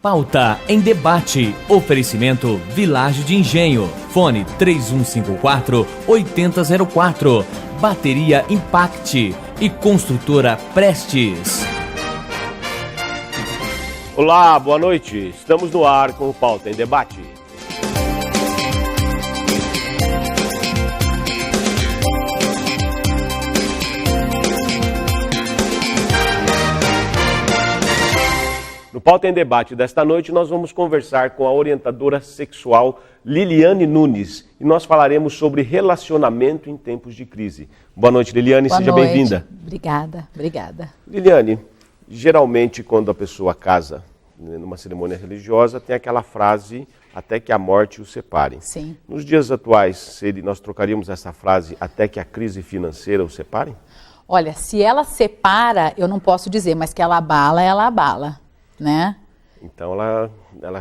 Pauta em debate. Oferecimento Vilagem de Engenho. Fone 3154-8004. Bateria Impact e Construtora Prestes. Olá, boa noite. Estamos no ar com o Pauta em Debate. No Pauta em Debate desta noite, nós vamos conversar com a orientadora sexual Liliane Nunes e nós falaremos sobre relacionamento em tempos de crise. Boa noite, Liliane, seja bem-vinda. Obrigada. Liliane, geralmente quando a pessoa casa numa cerimônia religiosa, tem aquela frase, até que a morte os separe. Sim. Nos dias atuais, nós trocaríamos essa frase, até que a crise financeira os separe? Olha, se ela separa, eu não posso dizer, mas que ela abala. Né? Então ela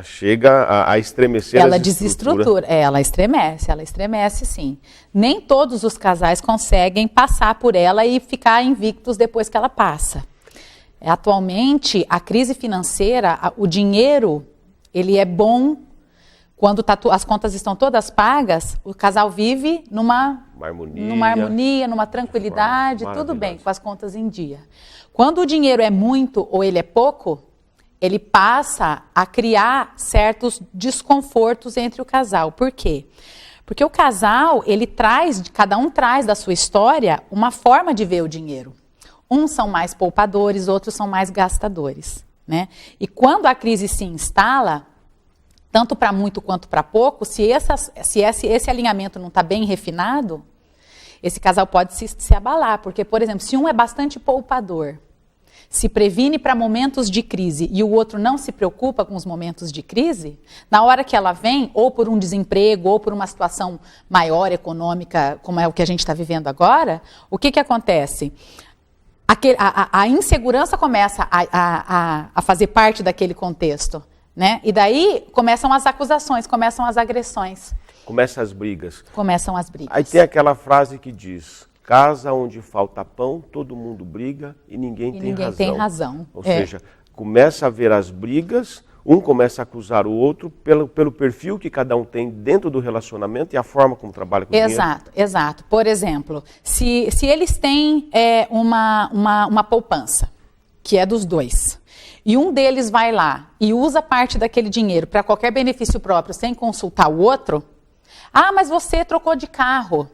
chega a estremecer ela desestrutura, ela estremece sim. Nem todos os casais conseguem passar por ela e ficar invictos depois que ela passa. Atualmente, a crise financeira, o dinheiro, ele é bom quando as contas estão todas pagas, o casal vive numa harmonia, numa tranquilidade, tudo bem, com as contas em dia. Quando o dinheiro é muito ou ele é pouco, ele passa a criar certos desconfortos entre o casal. Por quê? Porque o casal, cada um traz da sua história uma forma de ver o dinheiro. Uns são mais poupadores, outros são mais gastadores, né? E quando a crise se instala, tanto para muito quanto para pouco, se esse alinhamento não está bem refinado, esse casal pode se abalar. Porque, por exemplo, se um é bastante poupador, se previne para momentos de crise e o outro não se preocupa com os momentos de crise, na hora que ela vem, ou por um desemprego, ou por uma situação maior econômica, como é o que a gente está vivendo agora, o que acontece? A insegurança começa a fazer parte daquele contexto, né? E daí começam as acusações, começam as agressões. Começam as brigas. Aí tem aquela frase que diz: casa onde falta pão, todo mundo briga e ninguém tem razão. Ou seja, começa a haver as brigas, um começa a acusar o outro pelo perfil que cada um tem dentro do relacionamento e a forma como trabalha com o dinheiro. Exato. Por exemplo, se eles têm uma poupança, que é dos dois, e um deles vai lá e usa parte daquele dinheiro para qualquer benefício próprio sem consultar o outro, mas você trocou de carro.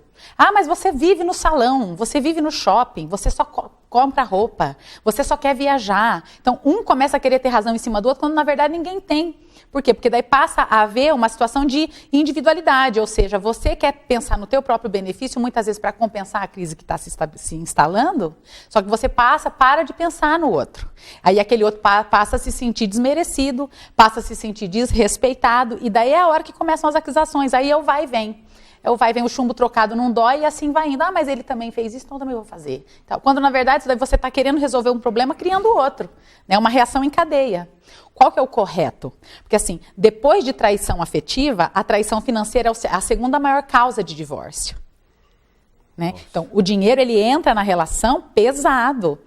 Mas você vive no salão, você vive no shopping, você só compra roupa, você só quer viajar. Então, um começa a querer ter razão em cima do outro, quando na verdade ninguém tem. Por quê? Porque daí passa a haver uma situação de individualidade, ou seja, você quer pensar no teu próprio benefício, muitas vezes para compensar a crise que está se instalando, só que você para de pensar no outro. Aí aquele outro passa a se sentir desmerecido, passa a se sentir desrespeitado, e daí é a hora que começam as acusações, aí vai e vem. O chumbo trocado não dói e assim vai indo. Mas ele também fez isso, então eu também vou fazer. Então, quando na verdade você está querendo resolver um problema criando outro. Né? Uma reação em cadeia. Qual que é o correto? Porque assim, depois de traição afetiva, a traição financeira é a segunda maior causa de divórcio. Né? Então, o dinheiro ele entra na relação pesado,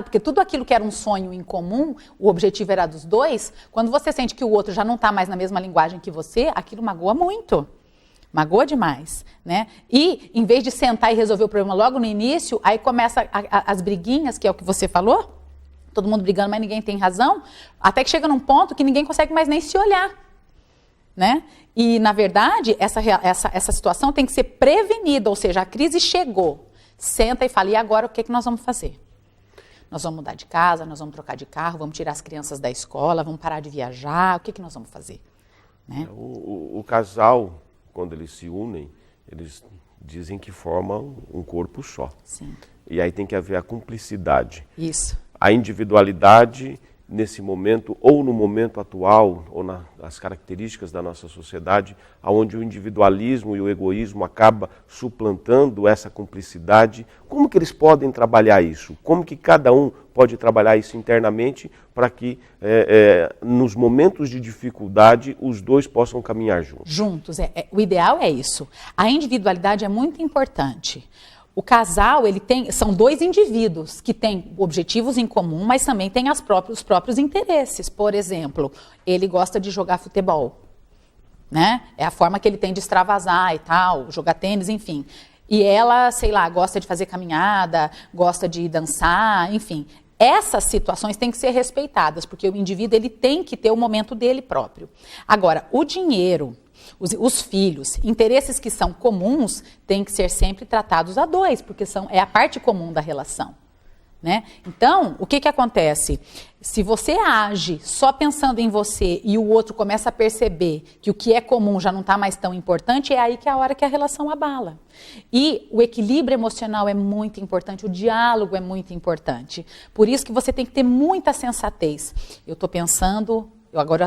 porque tudo aquilo que era um sonho em comum, o objetivo era dos dois, quando você sente que o outro já não está mais na mesma linguagem que você, aquilo magoa muito. Magoa demais, né? E, em vez de sentar e resolver o problema logo no início, aí começa as briguinhas, que é o que você falou, todo mundo brigando, mas ninguém tem razão, até que chega num ponto que ninguém consegue mais nem se olhar, né? E, na verdade, essa situação tem que ser prevenida, ou seja, a crise chegou, senta e fala, e agora o que nós vamos fazer? Nós vamos mudar de casa, nós vamos trocar de carro, vamos tirar as crianças da escola, vamos parar de viajar, o que nós vamos fazer? Né? O casal, quando eles se unem, eles dizem que formam um corpo só. Sim. E aí tem que haver a cumplicidade. Isso. A individualidade nesse momento, ou no momento atual, ou nas características da nossa sociedade, onde o individualismo e o egoísmo acaba suplantando essa cumplicidade. Como que eles podem trabalhar isso? Como que cada um pode trabalhar isso internamente para que nos momentos de dificuldade os dois possam caminhar juntos? Juntos. O ideal é isso. A individualidade é muito importante. O casal, são dois indivíduos que têm objetivos em comum, mas também têm os próprios interesses. Por exemplo, ele gosta de jogar futebol, né? É a forma que ele tem de extravasar e tal, jogar tênis, enfim. E ela, sei lá, gosta de fazer caminhada, gosta de dançar, enfim. Essas situações têm que ser respeitadas, porque o indivíduo ele tem que ter o momento dele próprio. Agora, o dinheiro, os filhos, interesses que são comuns, têm que ser sempre tratados a dois, porque é a parte comum da relação. Né? Então, o que acontece? Se você age só pensando em você e o outro começa a perceber que o que é comum já não está mais tão importante, é aí que é a hora que a relação abala. E o equilíbrio emocional é muito importante, o diálogo é muito importante. Por isso que você tem que ter muita sensatez. Eu estou pensando...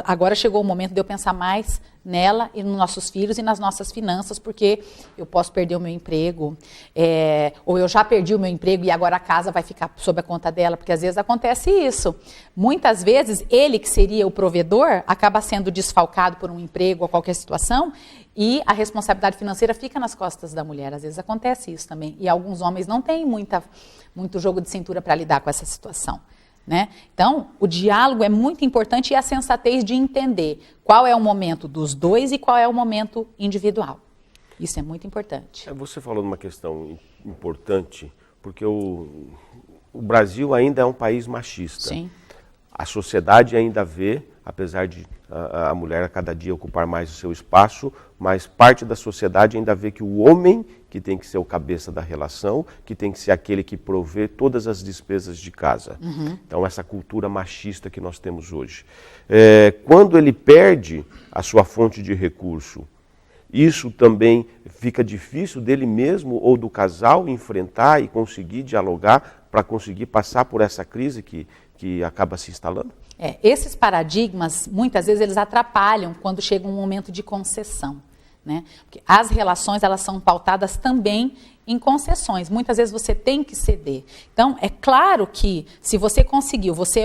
Agora chegou o momento de eu pensar mais nela e nos nossos filhos e nas nossas finanças, porque eu posso perder o meu emprego, ou eu já perdi o meu emprego e agora a casa vai ficar sob a conta dela, porque às vezes acontece isso. Muitas vezes, ele que seria o provedor, acaba sendo desfalcado por um emprego ou qualquer situação, e a responsabilidade financeira fica nas costas da mulher. Às vezes acontece isso também. E alguns homens não têm muito jogo de cintura para lidar com essa situação. Né? Então, o diálogo é muito importante e a sensatez de entender qual é o momento dos dois e qual é o momento individual. Isso é muito importante. Você falou de uma questão importante, porque o Brasil ainda é um país machista. Sim. A sociedade ainda vê, apesar de a mulher a cada dia ocupar mais o seu espaço, mas parte da sociedade ainda vê que o homem que tem que ser o cabeça da relação, que tem que ser aquele que provê todas as despesas de casa. Uhum. Então, essa cultura machista que nós temos hoje. Quando ele perde a sua fonte de recurso, isso também fica difícil dele mesmo ou do casal enfrentar e conseguir dialogar para conseguir passar por essa crise que acaba se instalando? Esses paradigmas, muitas vezes, eles atrapalham quando chega um momento de concessão. Né? Porque as relações, elas são pautadas também em concessões. Muitas vezes você tem que ceder. Então, é claro que se você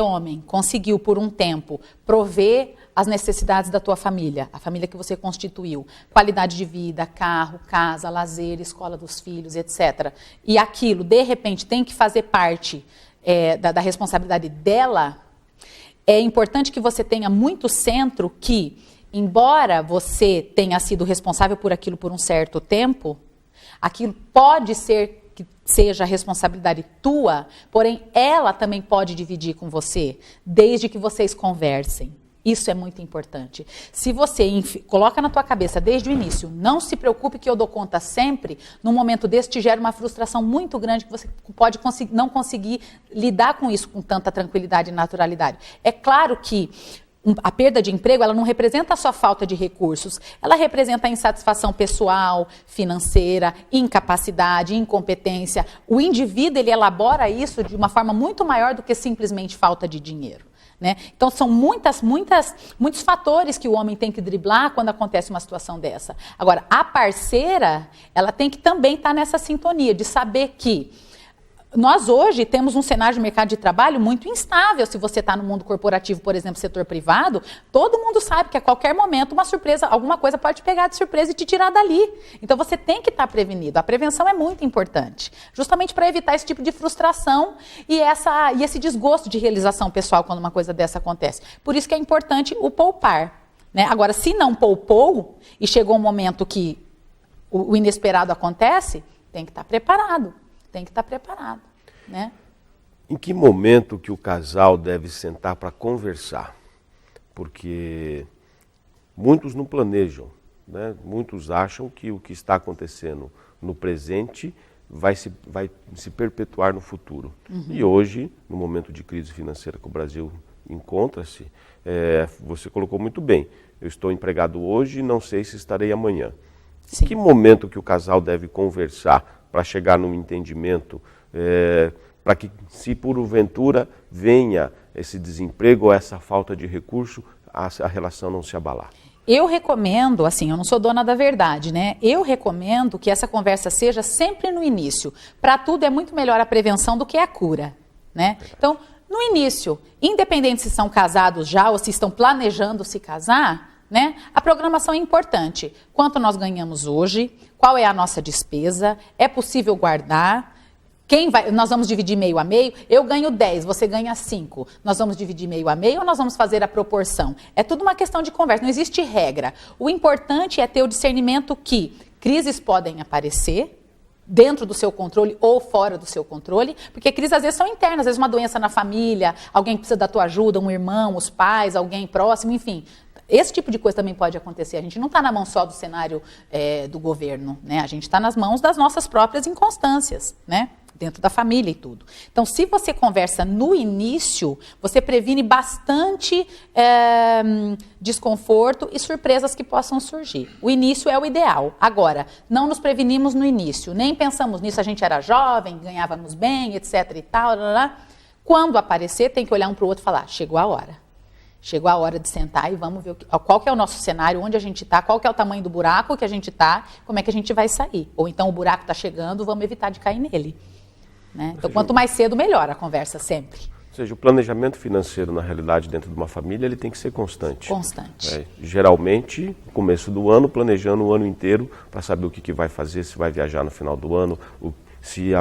homem, conseguiu por um tempo prover as necessidades da tua família, a família que você constituiu, qualidade de vida, carro, casa, lazer, escola dos filhos, etc. E aquilo, de repente, tem que fazer parte da responsabilidade dela, é importante que você tenha muito centro que, embora você tenha sido responsável por aquilo por um certo tempo, aquilo pode ser que seja responsabilidade tua, porém ela também pode dividir com você, desde que vocês conversem. Isso é muito importante. Se você coloca na tua cabeça desde o início, não se preocupe que eu dou conta sempre, num momento desse te gera uma frustração muito grande que você pode não conseguir lidar com isso com tanta tranquilidade e naturalidade. É claro que a perda de emprego, ela não representa só falta de recursos, ela representa a insatisfação pessoal, financeira, incapacidade, incompetência. O indivíduo, ele elabora isso de uma forma muito maior do que simplesmente falta de dinheiro. Né? Então, são muitos fatores que o homem tem que driblar quando acontece uma situação dessa. Agora, a parceira, ela tem que também estar nessa sintonia de saber que nós hoje temos um cenário de mercado de trabalho muito instável. Se você está no mundo corporativo, por exemplo, setor privado, todo mundo sabe que a qualquer momento uma surpresa, alguma coisa pode te pegar de surpresa e te tirar dali. Então você tem que estar prevenido. A prevenção é muito importante, justamente para evitar esse tipo de frustração e esse desgosto de realização pessoal quando uma coisa dessa acontece. Por isso que é importante o poupar. Né? Agora, se não poupou e chegou um momento que o inesperado acontece, tem que estar preparado. Tem que estar preparado, né? Em que momento que o casal deve sentar para conversar? Porque muitos não planejam, né? Muitos acham que o que está acontecendo no presente vai se perpetuar no futuro. Uhum. E hoje, no momento de crise financeira que o Brasil encontra-se, você colocou muito bem, eu estou empregado hoje e não sei se estarei amanhã. Sim. Em que momento que o casal deve conversar para chegar num entendimento, para que, se porventura venha esse desemprego ou essa falta de recurso, a relação não se abalar? Eu recomendo, assim, eu não sou dona da verdade, né? Eu recomendo que essa conversa seja sempre no início. Para tudo é muito melhor a prevenção do que a cura, né? Então, no início, independente se são casados já ou se estão planejando se casar, né? A programação é importante. Quanto nós ganhamos hoje? Qual é a nossa despesa? É possível guardar? Nós vamos dividir meio a meio? Eu ganho 10, você ganha 5. Nós vamos dividir meio a meio ou nós vamos fazer a proporção? É tudo uma questão de conversa, não existe regra. O importante é ter o discernimento que crises podem aparecer dentro do seu controle ou fora do seu controle, porque crises às vezes são internas, às vezes uma doença na família, alguém precisa da tua ajuda, um irmão, os pais, alguém próximo, enfim. Esse tipo de coisa também pode acontecer. A gente não está na mão só do cenário do governo, né? A gente está nas mãos das nossas próprias inconstâncias, né? Dentro da família e tudo. Então, se você conversa no início, você previne bastante desconforto e surpresas que possam surgir. O início é o ideal. Agora, não nos prevenimos no início, nem pensamos nisso, a gente era jovem, ganhávamos bem, etc e tal. Quando aparecer, tem que olhar um para o outro e falar, chegou a hora. Chegou a hora de sentar e vamos ver qual que é o nosso cenário, onde a gente está, qual que é o tamanho do buraco que a gente está, como é que a gente vai sair. Ou então o buraco está chegando, vamos evitar de cair nele. Né? Então, quanto mais cedo, melhor a conversa sempre. Ou seja, o planejamento financeiro, na realidade, dentro de uma família, ele tem que ser constante. Constante. Geralmente, no começo do ano, planejando o ano inteiro para saber o que vai fazer, se vai viajar no final do ano, se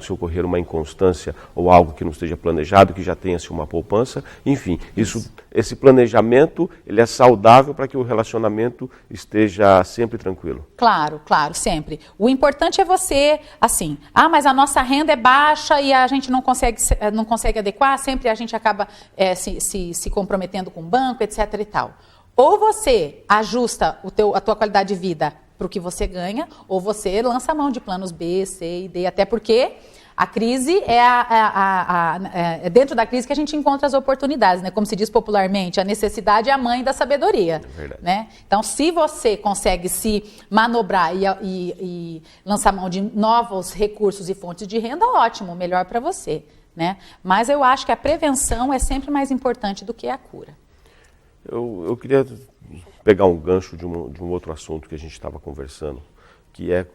ocorrer uma inconstância ou algo que não esteja planejado, que já tenha-se uma poupança. Enfim, esse planejamento ele é saudável para que o relacionamento esteja sempre tranquilo. Claro, claro, sempre. O importante é você, assim, mas a nossa renda é baixa e a gente não consegue adequar, sempre a gente acaba se comprometendo com o banco, etc. e tal. Ou você ajusta a tua qualidade de vida para o que você ganha, ou você lança a mão de planos B, C e D, até porque a crise é dentro da crise que a gente encontra as oportunidades, né? Como se diz popularmente, a necessidade é a mãe da sabedoria. É verdade. Né? Então, se você consegue se manobrar e lançar mão de novos recursos e fontes de renda, ótimo, melhor para você. Né? Mas eu acho que a prevenção é sempre mais importante do que a cura. Eu queria pegar um gancho de um outro assunto que a gente estava conversando, que é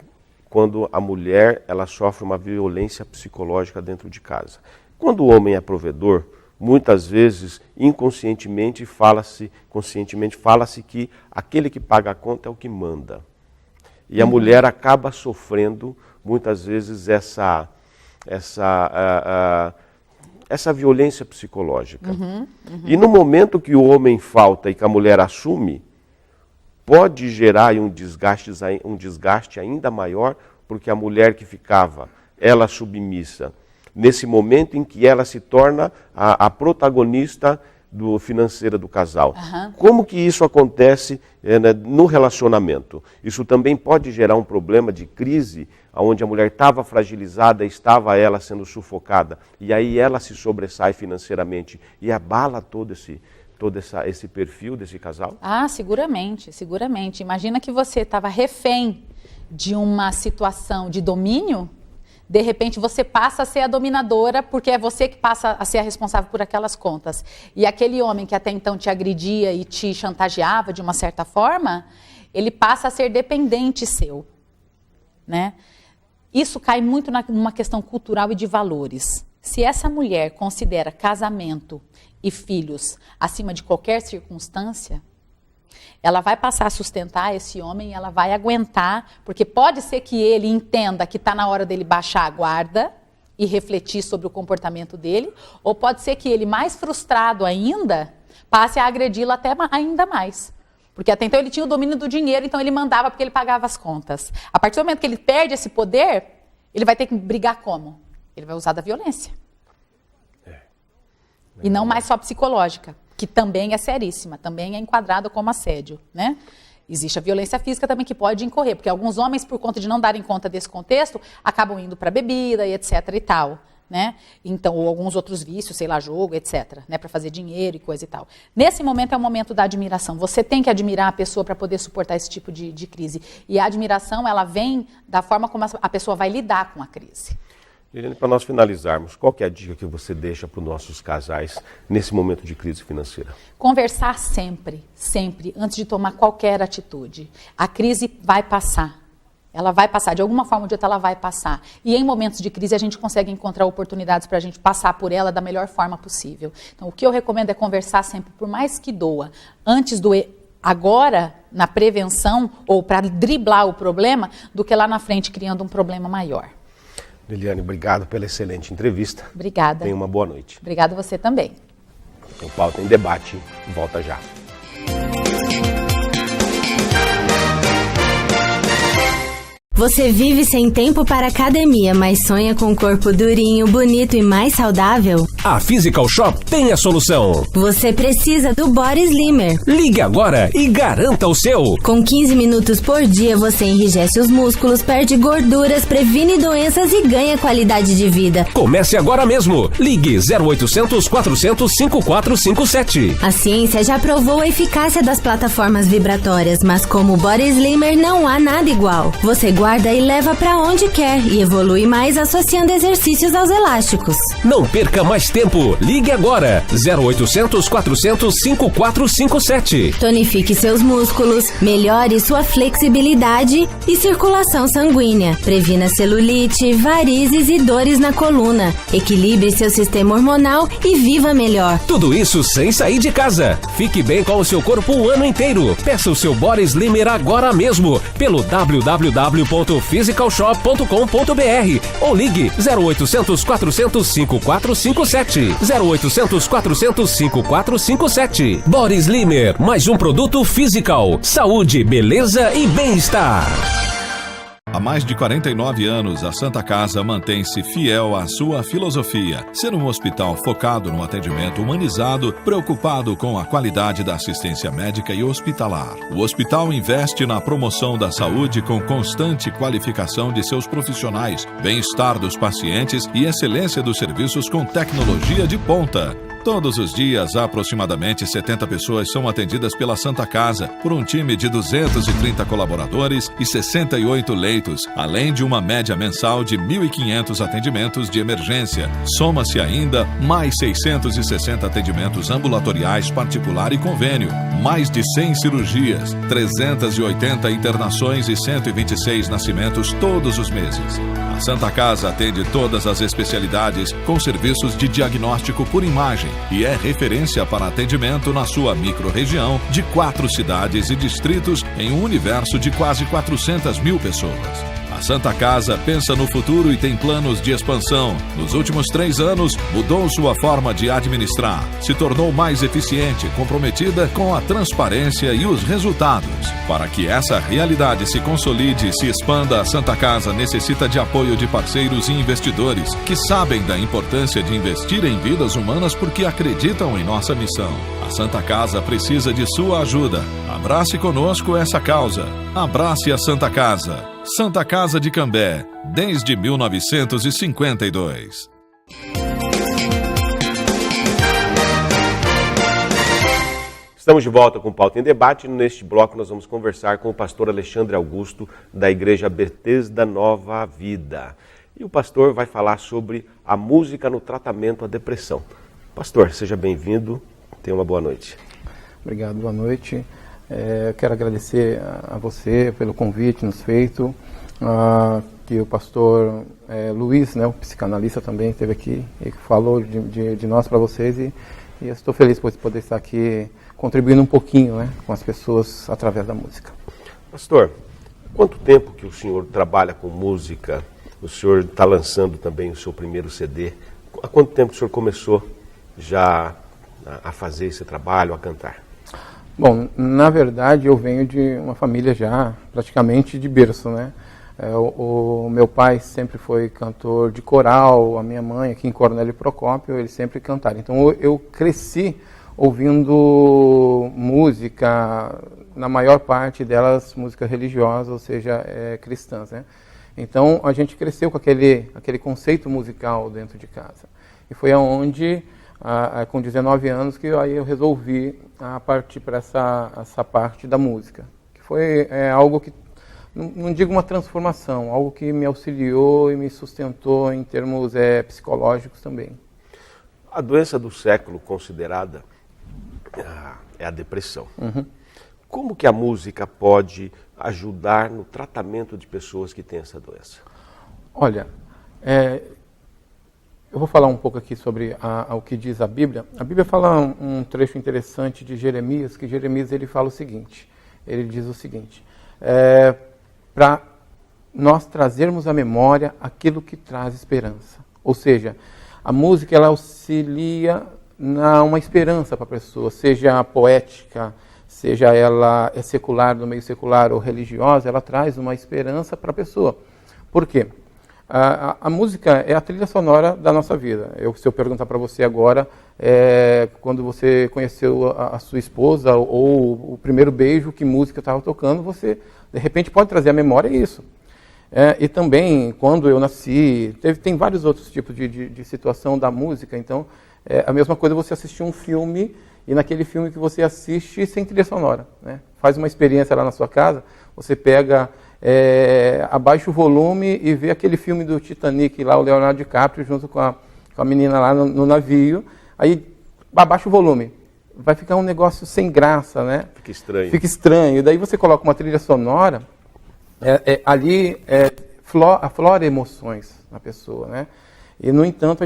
quando a mulher ela sofre uma violência psicológica dentro de casa. Quando o homem é provedor, muitas vezes, inconscientemente, conscientemente fala-se que aquele que paga a conta é o que manda. E a mulher acaba sofrendo, muitas vezes, essa violência psicológica. E no momento que o homem falta e que a mulher assume, pode gerar um desgaste ainda maior, porque a mulher que ficava, ela submissa, nesse momento em que ela se torna a protagonista financeira do casal. Como que isso acontece no relacionamento? Isso também pode gerar um problema de crise, onde a mulher estava fragilizada, estava ela sendo sufocada, e aí ela se sobressai financeiramente e abala todo esse perfil desse casal? Seguramente, seguramente. Imagina que você estava refém de uma situação de domínio, de repente você passa a ser a dominadora, porque é você que passa a ser a responsável por aquelas contas. E aquele homem que até então te agredia e te chantageava de uma certa forma, ele passa a ser dependente seu. Né? Isso cai muito numa questão cultural e de valores. Se essa mulher considera casamento e filhos acima de qualquer circunstância, ela vai passar a sustentar esse homem e ela vai aguentar, porque pode ser que ele entenda que está na hora dele baixar a guarda e refletir sobre o comportamento dele, ou pode ser que ele, mais frustrado ainda, passe a agredi-la até ainda mais. Porque até então ele tinha o domínio do dinheiro, então ele mandava porque ele pagava as contas. A partir do momento que ele perde esse poder, ele vai ter que brigar como? Ele vai usar da violência. E não mais só psicológica, que também é seríssima, também é enquadrada como assédio, né? Existe a violência física também que pode incorrer, porque alguns homens, por conta de não darem conta desse contexto, acabam indo para bebida e etc e tal, né? Então, ou alguns outros vícios, sei lá, jogo, etc, né? Para fazer dinheiro e coisa e tal. Nesse momento é o momento da admiração. Você tem que admirar a pessoa para poder suportar esse tipo de crise. E a admiração, ela vem da forma como a pessoa vai lidar com a crise. Liliane, para nós finalizarmos, qual que é a dica que você deixa para os nossos casais nesse momento de crise financeira? Conversar sempre, sempre, antes de tomar qualquer atitude. A crise vai passar. Ela vai passar, de alguma forma ou de outra ela vai passar. E em momentos de crise a gente consegue encontrar oportunidades para a gente passar por ela da melhor forma possível. Então o que eu recomendo é conversar sempre, por mais que doa, antes agora na prevenção ou para driblar o problema do que lá na frente criando um problema maior. Liliane, obrigado pela excelente entrevista. Obrigada. Tenha uma boa noite. Obrigada você também. O Pauta em Debate volta já. Você vive sem tempo para academia, mas sonha com um corpo durinho, bonito e mais saudável? A Physical Shop tem a solução. Você precisa do Body Slimmer. Ligue agora e garanta o seu. Com 15 minutos por dia, você enrijece os músculos, perde gorduras, previne doenças e ganha qualidade de vida. Comece agora mesmo. Ligue 0800 400 5457. A ciência já provou a eficácia das plataformas vibratórias, mas como o Body Slimmer não há nada igual. Você guarda e leva pra onde quer e evolui mais associando exercícios aos elásticos. Não perca mais tempo. Ligue agora. 0800 400 5457. Tonifique seus músculos, melhore sua flexibilidade e circulação sanguínea. Previna celulite, varizes e dores na coluna. Equilibre seu sistema hormonal e viva melhor. Tudo isso sem sair de casa. Fique bem com o seu corpo o ano inteiro. Peça o seu Body Slimmer agora mesmo pelo www.physicalshop.com.br ou ligue 0800 400 5457. 0800 400 5457. Body Slimmer, mais um produto Physical. Saúde, beleza e bem-estar. Há mais de 49 anos, a Santa Casa mantém-se fiel à sua filosofia, ser um hospital focado no atendimento humanizado, preocupado com a qualidade da assistência médica e hospitalar. O hospital investe na promoção da saúde com constante qualificação de seus profissionais, bem-estar dos pacientes e excelência dos serviços com tecnologia de ponta. Todos os dias, aproximadamente 70 pessoas são atendidas pela Santa Casa, por um time de 230 colaboradores e 68 leitos, além de uma média mensal de 1.500 atendimentos de emergência. Soma-se ainda mais 660 atendimentos ambulatoriais particular e convênio, mais de 100 cirurgias, 380 internações e 126 nascimentos todos os meses. A Santa Casa atende todas as especialidades com serviços de diagnóstico por imagem e é referência para atendimento na sua microrregião de 4 cidades e distritos em um universo de quase 400 mil pessoas. A Santa Casa pensa no futuro e tem planos de expansão. Nos últimos 3 anos, mudou sua forma de administrar, se tornou mais eficiente, comprometida com a transparência e os resultados. Para que essa realidade se consolide e se expanda, a Santa Casa necessita de apoio de parceiros e investidores que sabem da importância de investir em vidas humanas porque acreditam em nossa missão. A Santa Casa precisa de sua ajuda. Abrace conosco essa causa. Abrace a Santa Casa. Santa Casa de Cambé, desde 1952. Estamos de volta com o Pauta em Debate. Neste bloco nós vamos conversar com o pastor Alexandre Augusto, da Igreja Betesda Nova Vida. E o pastor vai falar sobre a música no tratamento à depressão. Pastor, seja bem-vindo. Tenha uma boa noite. Obrigado, boa noite. Eu quero agradecer a você pelo convite nos feito, que o pastor Luiz, né, o psicanalista também esteve aqui e falou de nós para vocês e eu estou feliz por poder estar aqui contribuindo um pouquinho, né, com as pessoas através da música. Pastor, há quanto tempo que o senhor trabalha com música? O senhor está lançando também o seu primeiro CD. Há quanto tempo o senhor começou já a fazer esse trabalho, a cantar? Bom, na verdade eu venho de uma família já praticamente de berço, né? O meu pai sempre foi cantor de coral, a minha mãe aqui em Cornélio Procópio, eles sempre cantaram. Então eu cresci ouvindo música, na maior parte delas música religiosa, ou seja, cristãs, né? Então a gente cresceu com aquele conceito musical dentro de casa. E foi aonde, com 19 anos, que aí eu resolvi partir para essa parte da música. Que foi algo que, não digo uma transformação, algo que me auxiliou e me sustentou em termos psicológicos também. A doença do século considerada é a depressão. Uhum. Como que a música pode ajudar no tratamento de pessoas que têm essa doença? Olha, Eu vou falar um pouco aqui sobre o que diz a Bíblia. A Bíblia fala um trecho interessante de Jeremias, que Jeremias ele fala o seguinte, ele diz o seguinte, para nós trazermos à memória aquilo que traz esperança. Ou seja, a música ela auxilia uma esperança para a pessoa, seja poética, seja ela secular, no meio secular ou religiosa, ela traz uma esperança para a pessoa. Por quê? A música é a trilha sonora da nossa vida. Se eu perguntar para você agora, quando você conheceu a sua esposa ou o primeiro beijo, que música estava tocando, você de repente pode trazer à memória isso. E também, quando eu nasci, tem vários outros tipos de situação da música. Então, a mesma coisa você assistir um filme e naquele filme que você assiste sem trilha sonora, né? Faz uma experiência lá na sua casa, você pega... abaixa o volume e vê aquele filme do Titanic lá, o Leonardo DiCaprio junto com a menina lá no navio, aí abaixa o volume, vai ficar um negócio sem graça, né? Fica estranho, daí você coloca uma trilha sonora, ali aflora emoções na pessoa, né? E no entanto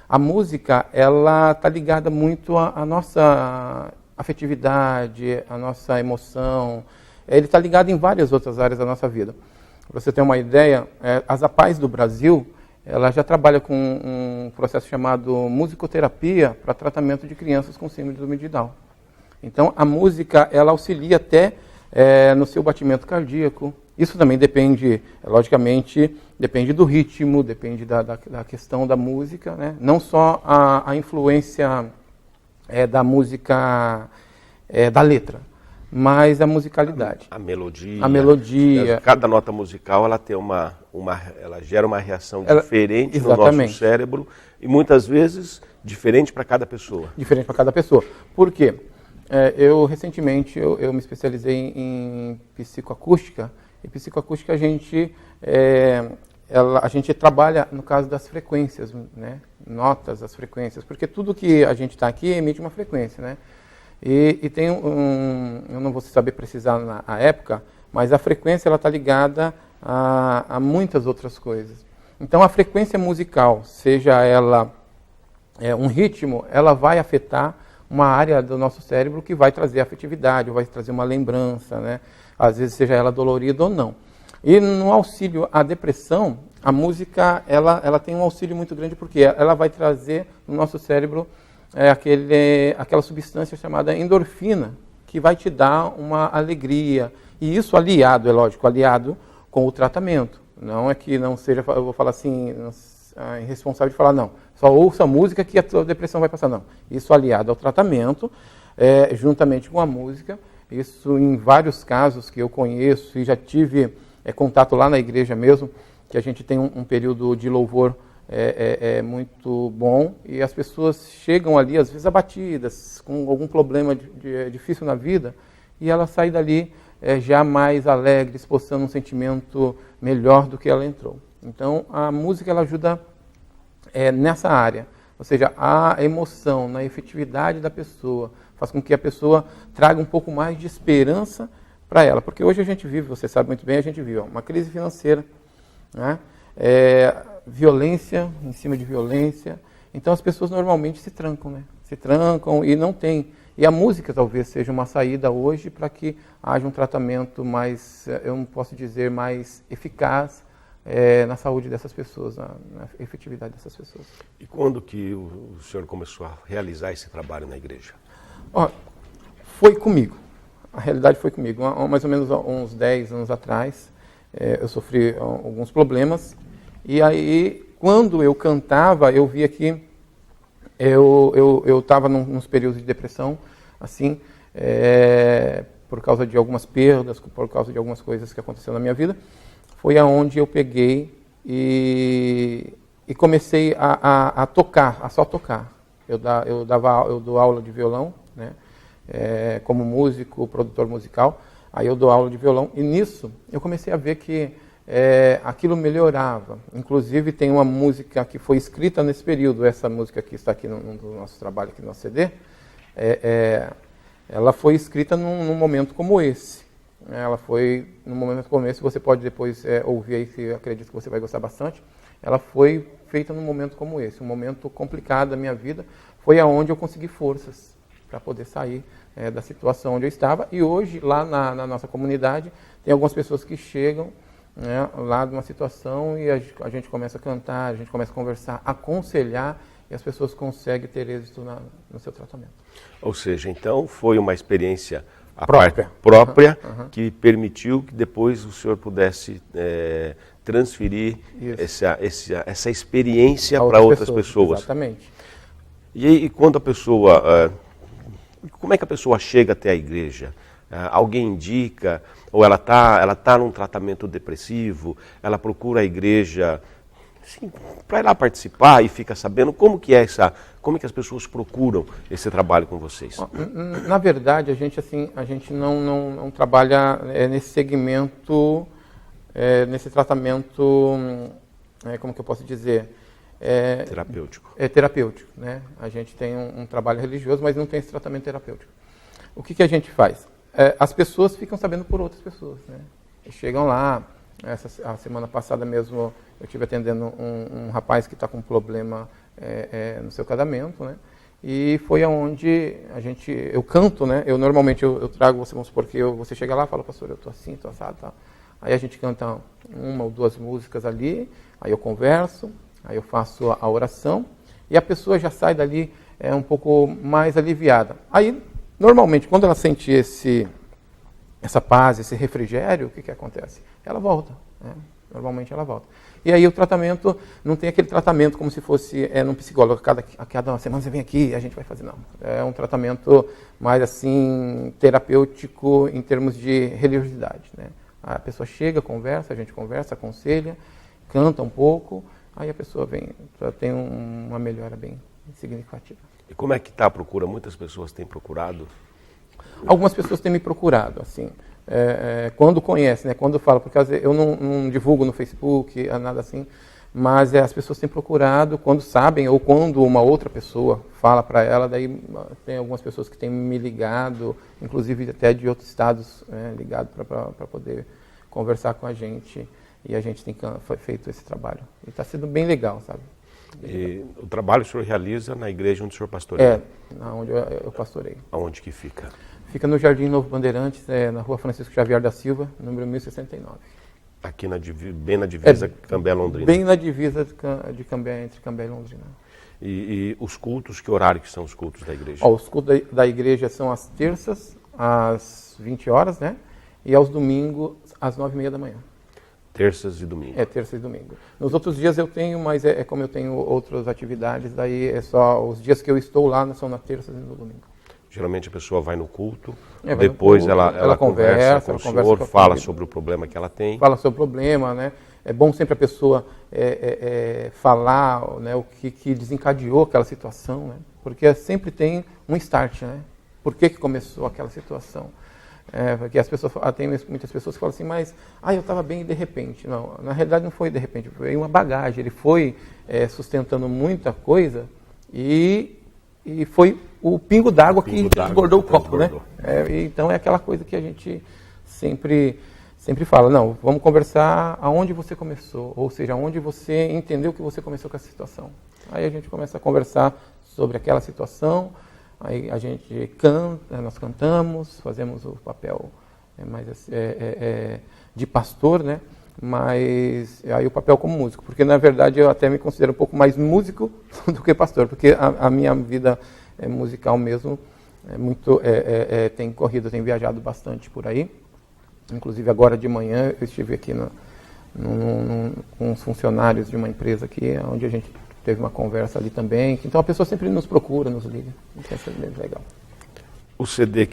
a música ela está ligada muito à nossa afetividade, à nossa emoção. Ele está ligado em várias outras áreas da nossa vida. Para você ter uma ideia, a Zapaz do Brasil, ela já trabalha com um processo chamado musicoterapia para tratamento de crianças com síndrome de Down. Então, a música, ela auxilia até no seu batimento cardíaco. Isso também depende, logicamente, depende do ritmo, depende da questão da música, né? Não só a influência da música, da letra, mas a musicalidade. A melodia. A melodia. Cada nota musical ela tem ela gera uma reação diferente no nosso cérebro e muitas vezes diferente para cada pessoa. Diferente para cada pessoa. Por quê? Eu recentemente eu me especializei em psicoacústica e psicoacústica a gente trabalha no caso das frequências, né? Notas, as frequências, porque tudo que a gente está aqui emite uma frequência, né? E tem eu não vou saber precisar na época, mas a frequência ela está ligada a muitas outras coisas. Então a frequência musical, seja ela um ritmo, ela vai afetar uma área do nosso cérebro que vai trazer afetividade, vai trazer uma lembrança, né? Às vezes seja ela dolorida ou não. E no auxílio à depressão, a música ela tem um auxílio muito grande porque ela vai trazer no nosso cérebro aquela substância chamada endorfina, que vai te dar uma alegria. E isso aliado, aliado com o tratamento. Não é que não seja, eu vou falar assim, irresponsável de falar, não, só ouça a música que a tua depressão vai passar, não. Isso aliado ao tratamento, juntamente com a música, isso em vários casos que eu conheço e já tive contato lá na igreja mesmo, que a gente tem um período de louvor muito bom e as pessoas chegam ali, às vezes abatidas, com algum problema difícil na vida, e ela sai dali já mais alegre, expostando um sentimento melhor do que ela entrou. Então, a música ela ajuda nessa área, ou seja, a emoção, na efetividade da pessoa, faz com que a pessoa traga um pouco mais de esperança para ela, porque hoje a gente vive, você sabe muito bem, a gente vive uma crise financeira, né? Violência em cima de violência, então as pessoas normalmente se trancam, né? Se trancam e não tem. E a música talvez seja uma saída hoje para que haja um tratamento mais, eu não posso dizer, mais eficaz na saúde dessas pessoas, na efetividade dessas pessoas. E quando que o senhor começou a realizar esse trabalho na igreja? Foi comigo. A realidade foi comigo. Mais ou menos uns 10 anos atrás, eu sofri alguns problemas. E aí, quando eu cantava, eu via que eu estava nos períodos de depressão, assim, por causa de algumas perdas, por causa de algumas coisas que aconteceram na minha vida. Foi aonde eu peguei e comecei a tocar, a só tocar. Eu dou aula de violão, né? Como músico, produtor musical. Aí eu dou aula de violão e nisso eu comecei a ver que aquilo melhorava. Inclusive tem uma música que foi escrita nesse período, essa música que está aqui no nosso trabalho, aqui no nosso CD, ela foi escrita num momento como esse. Ela foi num momento como esse, você pode depois ouvir aí, que eu acredito que você vai gostar bastante. Ela foi feita num momento como esse, um momento complicado da minha vida, foi aonde eu consegui forças para poder sair da situação onde eu estava. E hoje, lá na nossa comunidade, tem algumas pessoas que chegam, né, lá de uma situação e a gente começa a cantar, a gente começa a conversar, aconselhar, e as pessoas conseguem ter êxito no seu tratamento. Ou seja, então foi uma experiência própria que permitiu que depois o senhor pudesse transferir essa experiência para outras pessoas. Exatamente. E quando a pessoa... como é que a pessoa chega até a igreja? Alguém indica? Ou ela tá num tratamento depressivo? Ela procura a igreja para ir lá participar e fica sabendo como que as pessoas procuram esse trabalho com vocês? Na verdade, a gente não trabalha nesse segmento, nesse tratamento, como que eu posso dizer? Terapêutico. É terapêutico, né? A gente tem um trabalho religioso, mas não tem esse tratamento terapêutico. O que a gente faz? As pessoas ficam sabendo por outras pessoas, né? Chegam lá, a semana passada mesmo eu estive atendendo um rapaz que está com um problema no seu casamento, né? E foi aonde eu canto, né? Eu normalmente eu trago, vamos supor que você chega lá e fala, pastor, eu estou assim, estou assado, tal. Aí a gente canta uma ou duas músicas ali, aí eu converso, aí eu faço a oração e a pessoa já sai dali um pouco mais aliviada. Aí, normalmente, quando ela sente essa paz, esse refrigério, o que acontece? Ela volta, né? Normalmente ela volta. E aí o tratamento, não tem aquele tratamento como se fosse num psicólogo, a cada semana você vem aqui e a gente vai fazer, não. É um tratamento mais assim, terapêutico em termos de religiosidade, né? A pessoa chega, conversa, a gente conversa, aconselha, canta um pouco, aí a pessoa tem uma melhora bem significativa. E como é que está a procura? Muitas pessoas têm procurado? Algumas pessoas têm me procurado, assim, quando conhecem, né, quando falam, porque eu não divulgo no Facebook, nada assim, mas as pessoas têm procurado quando sabem, ou quando uma outra pessoa fala para ela, daí tem algumas pessoas que têm me ligado, inclusive até de outros estados, ligado para poder conversar com a gente, e a gente tem feito esse trabalho. E está sendo bem legal, sabe? E o trabalho o senhor realiza na igreja onde o senhor pastoreia? Onde eu pastorei. Aonde que fica? Fica no Jardim Novo Bandeirantes, na rua Francisco Xavier da Silva, número 1069. Aqui bem na divisa Cambé-Londrina? Bem na divisa de Cambé, entre Cambé e Londrina. E os cultos, que horário que são os cultos da igreja? Os cultos da igreja são às terças, às 20 horas, né? E aos domingos, às 9h30 da manhã. Terças e domingo? Terça e domingo. Nos outros dias eu tenho, mas como eu tenho outras atividades, daí é só os dias que eu estou lá, são na terça e no domingo. Geralmente a pessoa vai no culto, depois ela conversa com o senhor, fala sobre o problema que ela tem. Fala sobre o problema, né? É bom sempre a pessoa falar, né, o que desencadeou aquela situação, né? Porque sempre tem um start, né? Por que começou aquela situação? Porque as pessoas, tem muitas pessoas que falam assim, mas eu estava bem de repente. Não, na realidade não foi de repente, foi uma bagagem. Ele foi sustentando muita coisa e foi o pingo d'água que desbordou o copo, né? Então é aquela coisa que a gente sempre fala, não, vamos conversar aonde você começou, ou seja, aonde você entendeu que você começou com essa situação. Aí a gente começa a conversar sobre aquela situação, aí a gente canta, nós cantamos, fazemos o papel de pastor, né? Mas aí o papel como músico, porque na verdade eu até me considero um pouco mais músico do que pastor, porque a minha vida musical mesmo tem corrido, tem viajado bastante por aí. Inclusive agora de manhã eu estive aqui com os funcionários de uma empresa aqui, onde a gente teve uma conversa ali também. Então a pessoa sempre nos procura, nos liga. Isso é bem legal. O CD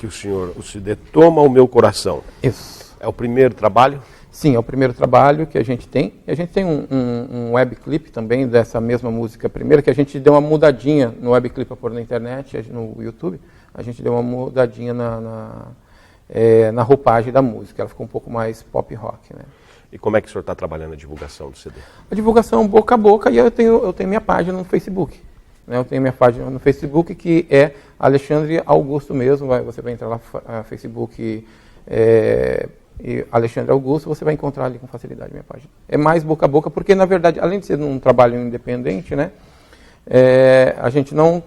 o CD Toma o Meu Coração. Isso. É o primeiro trabalho? Sim, é o primeiro trabalho que a gente tem. E a gente tem um webclip também dessa mesma música primeira, que a gente deu uma mudadinha no webclip para pôr na internet, no YouTube. A gente deu uma mudadinha na roupagem da música. Ela ficou um pouco mais pop rock, né? E como é que o senhor está trabalhando a divulgação do CD? A divulgação boca a boca, e eu tenho minha página no Facebook. Né? Eu tenho minha página no Facebook, que é Alexandre Augusto mesmo. Você vai entrar lá, Facebook e Alexandre Augusto, você vai encontrar ali com facilidade minha página. É mais boca a boca, porque na verdade, além de ser um trabalho independente, né, a gente não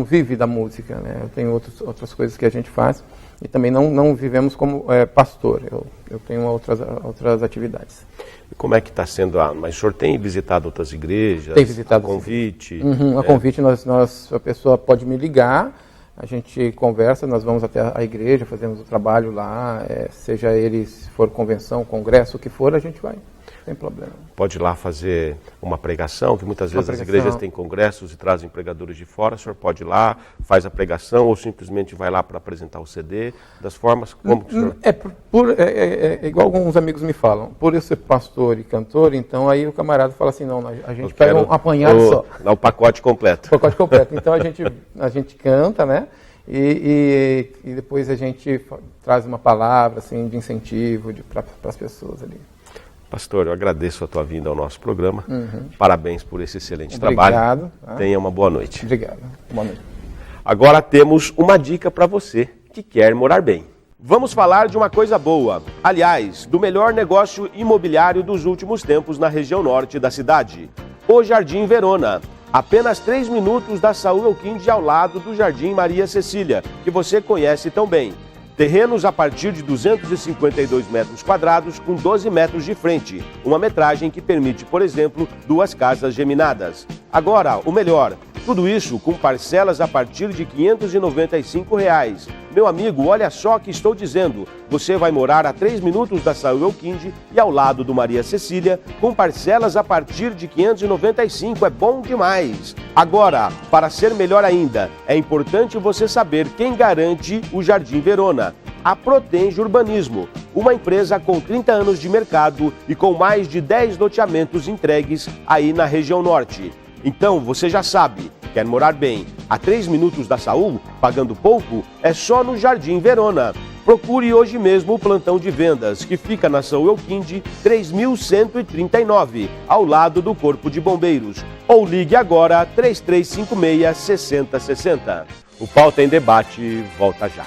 vive da música, né? Eu tenho outras coisas que a gente faz e também não vivemos como pastor. Eu tenho outras atividades. E como é que está sendo? Mas o senhor tem visitado outras igrejas? Tem visitado. A convite? A convite, a pessoa pode me ligar, a gente conversa, nós vamos até a igreja, fazemos o trabalho lá, seja ele, se for convenção, congresso, o que for, a gente vai. Sem problema. Pode ir lá fazer uma pregação, que muitas vezes as igrejas têm congressos e trazem pregadores de fora. O senhor pode ir lá, faz a pregação ou simplesmente vai lá para apresentar o CD? Das formas como que o senhor... É igual alguns amigos me falam, por eu ser pastor e cantor, então aí o camarada fala assim, não, a gente pega um apanhado só. Dá o pacote completo. O pacote completo. Então a gente canta, né? E depois a gente traz uma palavra assim, de incentivo para as pessoas ali. Pastor, eu agradeço a tua vinda ao nosso programa. Parabéns por esse excelente trabalho. Obrigado. Tenha uma boa noite. Obrigado. Boa noite. Agora temos uma dica para você que quer morar bem. Vamos falar de uma coisa boa. Aliás, do melhor negócio imobiliário dos últimos tempos na região norte da cidade. O Jardim Verona. Apenas 3 minutos da Saúl Elquinde ao lado do Jardim Maria Cecília, que você conhece tão bem. Terrenos a partir de 252 metros quadrados com 12 metros de frente. Uma metragem que permite, por exemplo, 2 casas geminadas. Agora, o melhor, tudo isso com parcelas a partir de R$ 595. Meu amigo, olha só o que estou dizendo. Você vai morar a 3 minutos da Saúl Elquinde e ao lado do Maria Cecília, com parcelas a partir de R$ 595. É bom demais. Agora, para ser melhor ainda, é importante você saber quem garante o Jardim Verona. A Protenge Urbanismo, uma empresa com 30 anos de mercado e com mais de 10 loteamentos entregues aí na região norte. Então, você já sabe, quer morar bem a 3 minutos da Saúl, pagando pouco? É só no Jardim Verona. Procure hoje mesmo o plantão de vendas, que fica na Saúl Elquinde 3139, ao lado do Corpo de Bombeiros. Ou ligue agora 3356-6060. O Pauta em Debate volta já.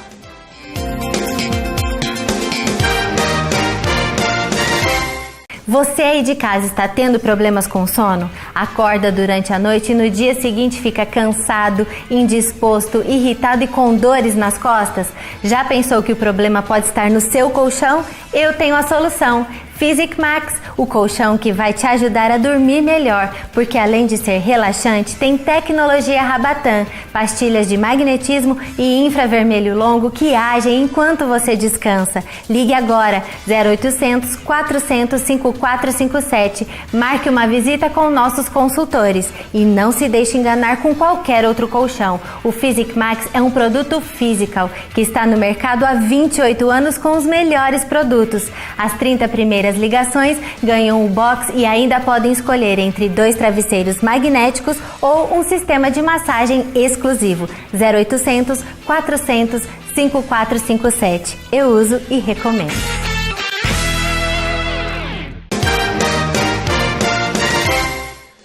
Você aí de casa está tendo problemas com sono? Acorda durante a noite e no dia seguinte fica cansado, indisposto, irritado e com dores nas costas? Já pensou que o problema pode estar no seu colchão? Eu tenho a solução. Physic Max, o colchão que vai te ajudar a dormir melhor, porque além de ser relaxante, tem tecnologia Rabatan, pastilhas de magnetismo e infravermelho longo que agem enquanto você descansa. Ligue agora, 0800 400 5457. Marque uma visita com nossos consultores e não se deixe enganar com qualquer outro colchão. O Physic Max é um produto physical que está no mercado há 28 anos com os melhores produtos. As 30 primeiras ligações ganham um box e ainda podem escolher entre 2 travesseiros magnéticos ou um sistema de massagem exclusivo. 0800 400 5457. Eu uso e recomendo.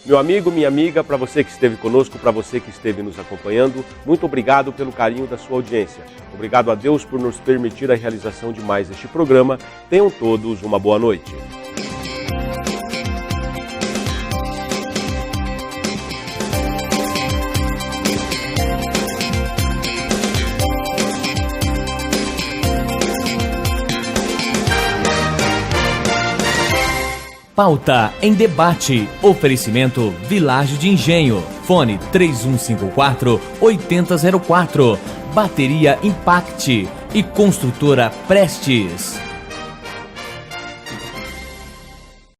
Meu amigo, minha amiga, para você que esteve conosco, para você que esteve nos acompanhando, muito obrigado pelo carinho da sua audiência. Obrigado a Deus por nos permitir a realização de mais este programa. Tenham todos uma boa noite. Pauta em Debate. Oferecimento Vilagem de Engenho. Fone 3154-8004. Bateria Impact e Construtora Prestes.